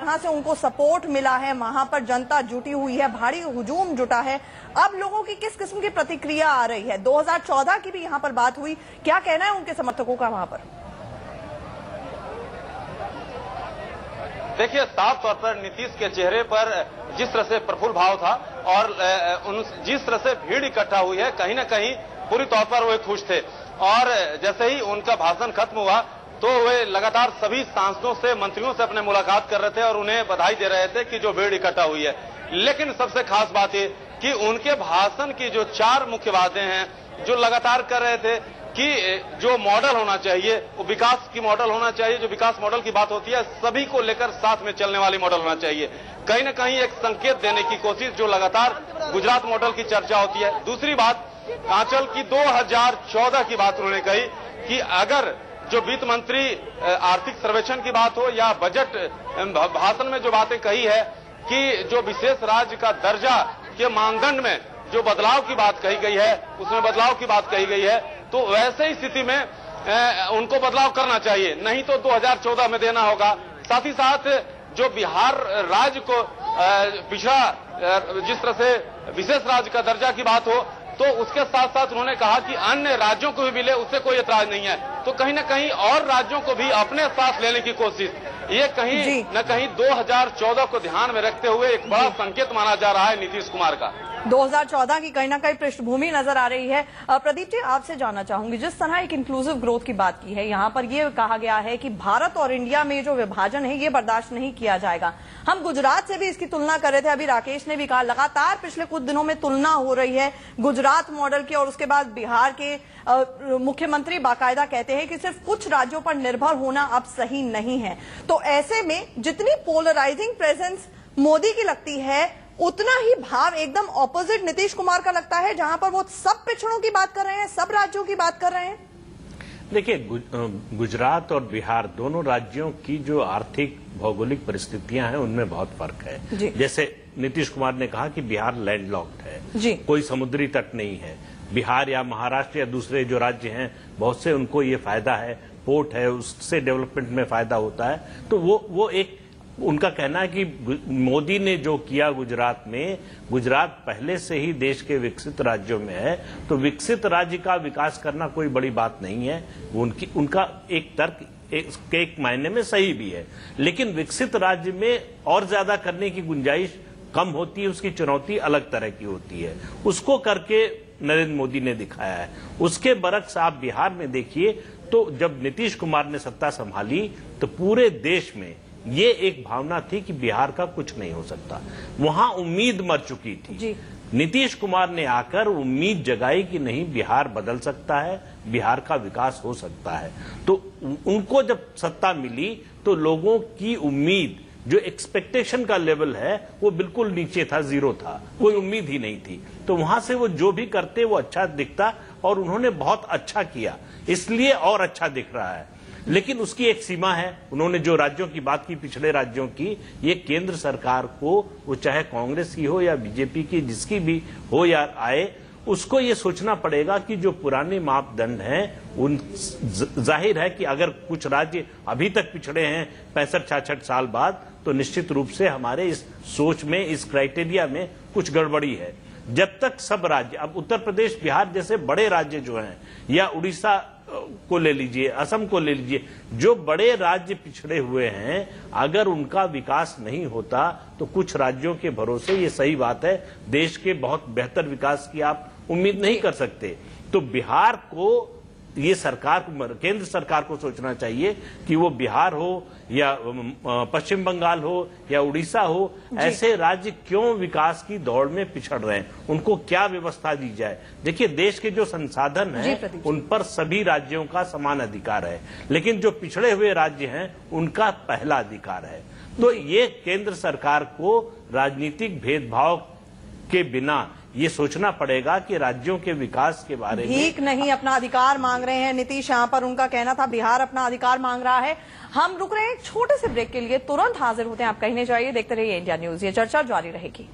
तरह से उनको सपोर्ट मिला है, वहां पर जनता जुटी हुई है, भारी हुजूम जुटा है, अब लोगों की किस किस्म की प्रतिक्रिया आ रही है? 2014 की भी यहां पर बात हुई, क्या कहना है उनके समर्थकों का वहां पर? देखिए, साफ तौर पर नीतीश के चेहरे पर जिस तरह से प्रफुल्ल भाव था और जिस तरह से भीड़ इकट्ठा हुई है, कहीं ना कहीं पूरी तौर पर वो खुश थे। और जैसे ही उनका भाषण खत्म हुआ तो वे लगातार सभी सांसदों से, मंत्रियों से अपने मुलाकात कर रहे थे और उन्हें बधाई दे रहे थे कि जो भीड़ इकट्ठा हुई है। लेकिन सबसे खास बात ये कि उनके भाषण की जो 4 मुख्य बातें हैं, जो लगातार कर रहे थे कि जो मॉडल होना चाहिए वो विकास की मॉडल होना चाहिए, जो विकास मॉडल की बात होती है सभी को लेकर साथ में चलने वाली मॉडल होना चाहिए। कहीं ना कहीं एक संकेत देने की कोशिश, जो लगातार गुजरात मॉडल की चर्चा होती है। दूसरी बात, आंचल की 2014 की बात उन्होंने कही कि अगर जो वित्त मंत्री आर्थिक सर्वेक्षण की बात हो या बजट भाषण में जो बातें कही है कि जो विशेष राज्य का दर्जा के मानदंड में जो बदलाव की बात कही गई है, उसमें बदलाव की बात कही गई है, तो वैसे ही स्थिति में उनको बदलाव करना चाहिए, नहीं तो 2014 में देना होगा। साथ ही साथ जो बिहार राज्य को पिछड़ा, जिस तरह से विशेष राज्य का दर्जा की बात हो, तो उसके साथ साथ उन्होंने कहा कि अन्य राज्यों को भी मिले, उससे कोई एतराज नहीं है। तो कहीं न कहीं और राज्यों को भी अपने साथ लेने की कोशिश, ये कहीं न कहीं 2014 को ध्यान में रखते हुए एक बड़ा संकेत माना जा रहा है नीतीश कुमार का। 2014 की कहीं ना कहीं पृष्ठभूमि नजर आ रही है। प्रदीप जी, आपसे जानना चाहूंगी, जिस तरह एक इंक्लूसिव ग्रोथ की बात की है, यहाँ पर ये कहा गया है कि भारत और इंडिया में जो विभाजन है ये बर्दाश्त नहीं किया जाएगा। हम गुजरात से भी इसकी तुलना कर रहे थे, अभी राकेश ने भी कहा, लगातार पिछले कुछ दिनों में तुलना हो रही है गुजरात मॉडल की, और उसके बाद बिहार के मुख्यमंत्री बाकायदा कहते हैं कि सिर्फ कुछ राज्यों पर निर्भर होना अब सही नहीं है। तो ऐसे में जितनी पोलराइजिंग प्रेजेंस मोदी की लगती है, उतना ही भाव एकदम ऑपोजिट नीतीश कुमार का लगता है, जहां पर वो सब पिछड़ों की बात कर रहे हैं, सब राज्यों की बात कर रहे हैं। देखिए, गुजरात और बिहार दोनों राज्यों की जो आर्थिक भौगोलिक परिस्थितियां हैं उनमें बहुत फर्क है। जैसे नीतीश कुमार ने कहा कि बिहार लैंडलॉक्ड है, कोई समुद्री तट नहीं है। बिहार या महाराष्ट्र या दूसरे जो राज्य हैं, बहुत से उनको ये फायदा है, पोर्ट है, उससे डेवलपमेंट में फायदा होता है। तो वो एक उनका कहना है कि मोदी ने जो किया गुजरात में, गुजरात पहले से ही देश के विकसित राज्यों में है, तो विकसित राज्य का विकास करना कोई बड़ी बात नहीं है। उनका एक तर्क एक मायने में सही भी है, लेकिन विकसित राज्य में और ज्यादा करने की गुंजाइश कम होती है, उसकी चुनौती अलग तरह की होती है। उसको करके नरेंद्र मोदी ने दिखाया है। उसके बरक्स आप बिहार में देखिए, तो जब नीतीश कुमार ने सत्ता संभाली तो पूरे देश में ये एक भावना थी कि बिहार का कुछ नहीं हो सकता, वहां उम्मीद मर चुकी थी। नीतीश कुमार ने आकर उम्मीद जगाई कि नहीं, बिहार बदल सकता है, बिहार का विकास हो सकता है। तो उनको जब सत्ता मिली तो लोगों की उम्मीद, जो एक्सपेक्टेशन का लेवल है, वो बिल्कुल नीचे था, 0 था, कोई उम्मीद ही नहीं थी। तो वहां से वो जो भी करते वो अच्छा दिखता, और उन्होंने बहुत अच्छा किया, इसलिए और अच्छा दिख रहा है। लेकिन उसकी एक सीमा है। उन्होंने जो राज्यों की बात की, पिछड़े राज्यों की, ये केंद्र सरकार को, वो चाहे कांग्रेस की हो या बीजेपी की, जिसकी भी हो या आए, उसको ये सोचना पड़ेगा कि जो पुराने मापदंड हैं, उन जाहिर है कि अगर कुछ राज्य अभी तक पिछड़े हैं 65-66 साल बाद, तो निश्चित रूप से हमारे इस सोच में, इस क्राइटेरिया में कुछ गड़बड़ी है। जब तक सब राज्य, अब उत्तर प्रदेश, बिहार जैसे बड़े राज्य जो हैं, या उड़ीसा को ले लीजिए, असम को ले लीजिए, जो बड़े राज्य पिछड़े हुए हैं, अगर उनका विकास नहीं होता तो कुछ राज्यों के भरोसे, ये सही बात है, देश के बहुत बेहतर विकास की आप उम्मीद नहीं कर सकते। तो बिहार को, ये सरकार, केंद्र सरकार को सोचना चाहिए कि वो बिहार हो या पश्चिम बंगाल हो या उड़ीसा हो, ऐसे राज्य क्यों विकास की दौड़ में पिछड़ रहे हैं, उनको क्या व्यवस्था दी जाए। देखिए, देश के जो संसाधन हैं उन पर सभी राज्यों का समान अधिकार है, लेकिन जो पिछड़े हुए राज्य हैं उनका पहला अधिकार है। तो ये केंद्र सरकार को राजनीतिक भेदभाव के बिना ये सोचना पड़ेगा कि राज्यों के विकास के बारे में, भीख नहीं, अपना अधिकार मांग रहे हैं नीतीश। यहाँ पर उनका कहना था बिहार अपना अधिकार मांग रहा है। हम रुक रहे हैं एक छोटे से ब्रेक के लिए, तुरंत हाजिर होते हैं। आप कहीं नहीं जाइए, देखते रहिए इंडिया न्यूज, ये चर्चा जारी रहेगी।